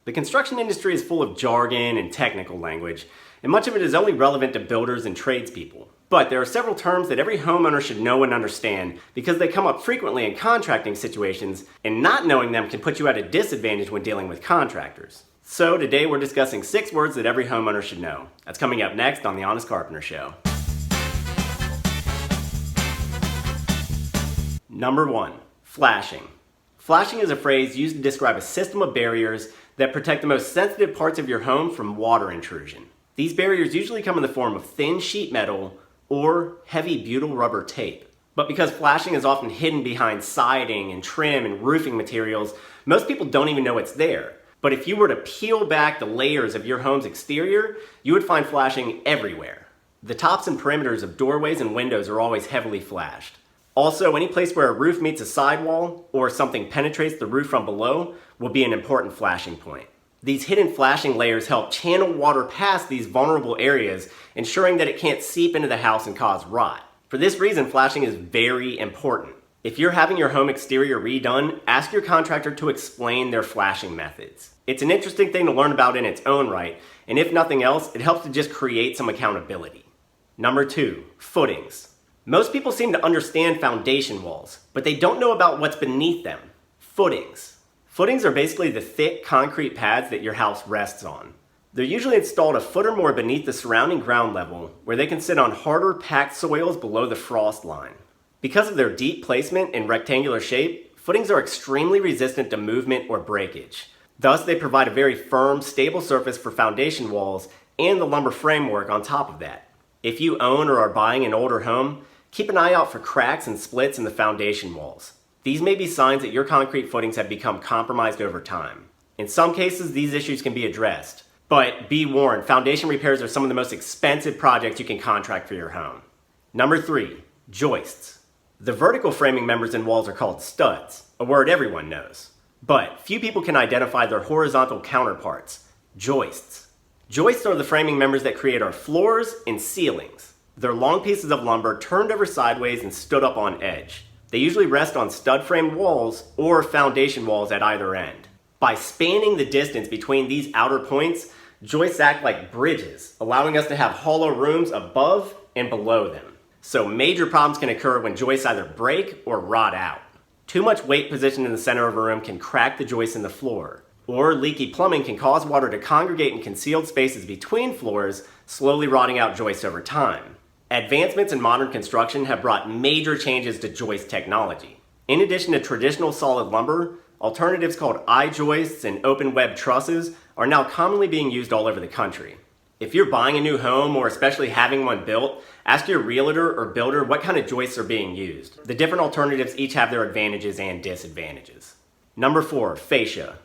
The construction industry is full of jargon and technical language, and much of it is only relevant to builders and tradespeople. But there are several terms that every homeowner should know and understand because they come up frequently in contracting situations, and not knowing them can put you at a disadvantage when dealing with contractors. So today we're discussing 6 words that every homeowner should know. That's coming up next on The Honest Carpenter Show. Number 1, flashing. Flashing is a phrase used to describe a system of barriers that protect the most sensitive parts of your home from water intrusion. These barriers usually come in the form of thin sheet metal or heavy butyl rubber tape. But because flashing is often hidden behind siding and trim and roofing materials, most people don't even know it's there. But if you were to peel back the layers of your home's exterior, you would find flashing everywhere. The tops and perimeters of doorways and windows are always heavily flashed. Also, any place where a roof meets a sidewall or something penetrates the roof from below will be an important flashing point. These hidden flashing layers help channel water past these vulnerable areas, ensuring that it can't seep into the house and cause rot. For this reason, flashing is very important. If you're having your home exterior redone, ask your contractor to explain their flashing methods. It's an interesting thing to learn about in its own right, and if nothing else, it helps to just create some accountability. Number 2, footings. Most people seem to understand foundation walls, but they don't know about what's beneath them. Footings. Footings are basically the thick concrete pads that your house rests on. They're usually installed a foot or more beneath the surrounding ground level, where they can sit on harder packed soils below the frost line. Because of their deep placement and rectangular shape, footings are extremely resistant to movement or breakage. Thus, they provide a very firm, stable surface for foundation walls and the lumber framework on top of that. If you own or are buying an older home, keep an eye out for cracks and splits in the foundation walls. These may be signs that your concrete footings have become compromised over time. In some cases, these issues can be addressed. But be warned, foundation repairs are some of the most expensive projects you can contract for your home. Number 3, joists. The vertical framing members in walls are called studs, a word everyone knows. But few people can identify their horizontal counterparts, joists. Joists are the framing members that create our floors and ceilings. They're long pieces of lumber turned over sideways and stood up on edge. They usually rest on stud-framed walls or foundation walls at either end. By spanning the distance between these outer points, joists act like bridges, allowing us to have hollow rooms above and below them. So major problems can occur when joists either break or rot out. Too much weight positioned in the center of a room can crack the joists in the floor. Or leaky plumbing can cause water to congregate in concealed spaces between floors, slowly rotting out joists over time. Advancements in modern construction have brought major changes to joist technology. In addition to traditional solid lumber, alternatives called I-joists and open web trusses are now commonly being used all over the country. If you're buying a new home or especially having one built, ask your realtor or builder what kind of joists are being used. The different alternatives each have their advantages and disadvantages. Number 4, fascia.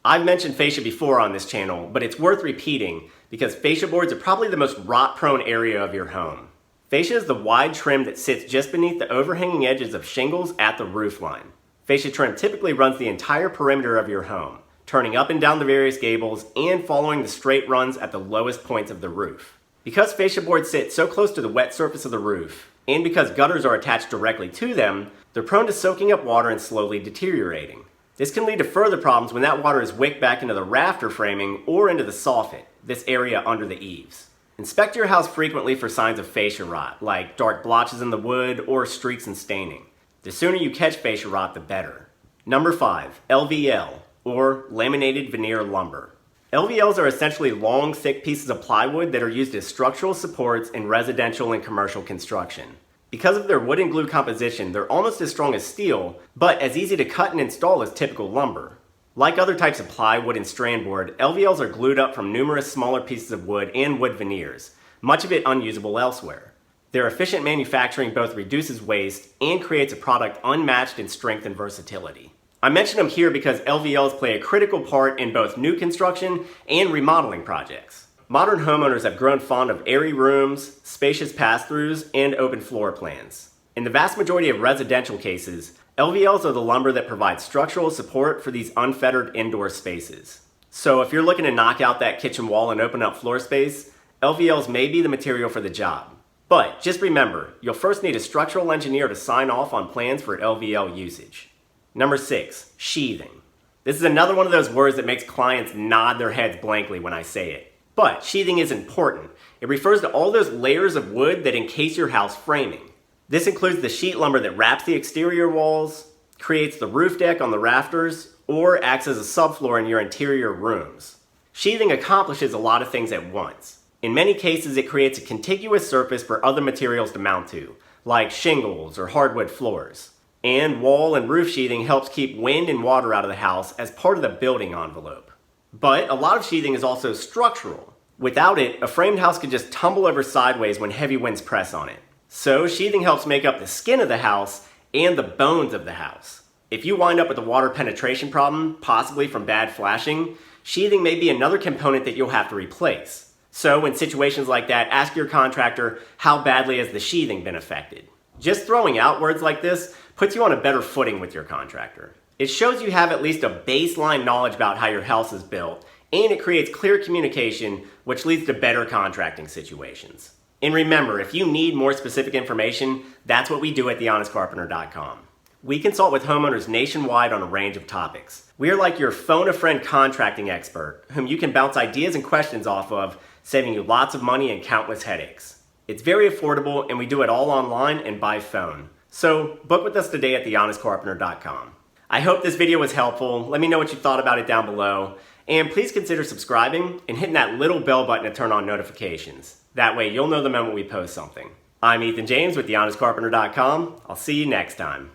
I've mentioned fascia before on this channel, but it's worth repeating because fascia boards are probably the most rot-prone area of your home. Fascia is the wide trim that sits just beneath the overhanging edges of shingles at the roof line. Fascia trim typically runs the entire perimeter of your home, turning up and down the various gables and following the straight runs at the lowest points of the roof. Because fascia boards sit so close to the wet surface of the roof, and because gutters are attached directly to them, they're prone to soaking up water and slowly deteriorating. This can lead to further problems when that water is wicked back into the rafter framing or into the soffit, this area under the eaves. Inspect your house frequently for signs of fascia rot, like dark blotches in the wood or streaks and staining. The sooner you catch fascia rot, the better. Number 5, LVL, or laminated veneer lumber. LVLs are essentially long, thick pieces of plywood that are used as structural supports in residential and commercial construction. Because of their wood and glue composition, they're almost as strong as steel, but as easy to cut and install as typical lumber. Like other types of plywood and strand board, LVLs are glued up from numerous smaller pieces of wood and wood veneers, much of it unusable elsewhere. Their efficient manufacturing both reduces waste and creates a product unmatched in strength and versatility. I mention them here because LVLs play a critical part in both new construction and remodeling projects. Modern homeowners have grown fond of airy rooms, spacious pass-throughs, and open floor plans. In the vast majority of residential cases, LVLs are the lumber that provides structural support for these unfettered indoor spaces. So if you're looking to knock out that kitchen wall and open up floor space, LVLs may be the material for the job. But just remember, you'll first need a structural engineer to sign off on plans for LVL usage. Number 6, sheathing. This is another one of those words that makes clients nod their heads blankly when I say it. But sheathing is important. It refers to all those layers of wood that encase your house framing. This includes the sheet lumber that wraps the exterior walls, creates the roof deck on the rafters, or acts as a subfloor in your interior rooms. Sheathing accomplishes a lot of things at once. In many cases, it creates a contiguous surface for other materials to mount to, like shingles or hardwood floors. And wall and roof sheathing helps keep wind and water out of the house as part of the building envelope. But a lot of sheathing is also structural. Without it, a framed house could just tumble over sideways when heavy winds press on it. So sheathing helps make up the skin of the house and the bones of the house. If you wind up with a water penetration problem, possibly from bad flashing, sheathing may be another component that you'll have to replace. So in situations like that, ask your contractor, how badly has the sheathing been affected? Just throwing out words like this puts you on a better footing with your contractor. It shows you have at least a baseline knowledge about how your house is built, and it creates clear communication, which leads to better contracting situations. And remember, if you need more specific information, that's what we do at thehonestcarpenter.com. We consult with homeowners nationwide on a range of topics. We are like your phone-a-friend contracting expert, whom you can bounce ideas and questions off of, saving you lots of money and countless headaches. It's very affordable, and we do it all online and by phone. So book with us today at thehonestcarpenter.com. I hope this video was helpful. Let me know what you thought about it down below. And please consider subscribing and hitting that little bell button to turn on notifications. That way you'll know the moment we post something. I'm Ethan James with thehonestcarpenter.com. I'll see you next time.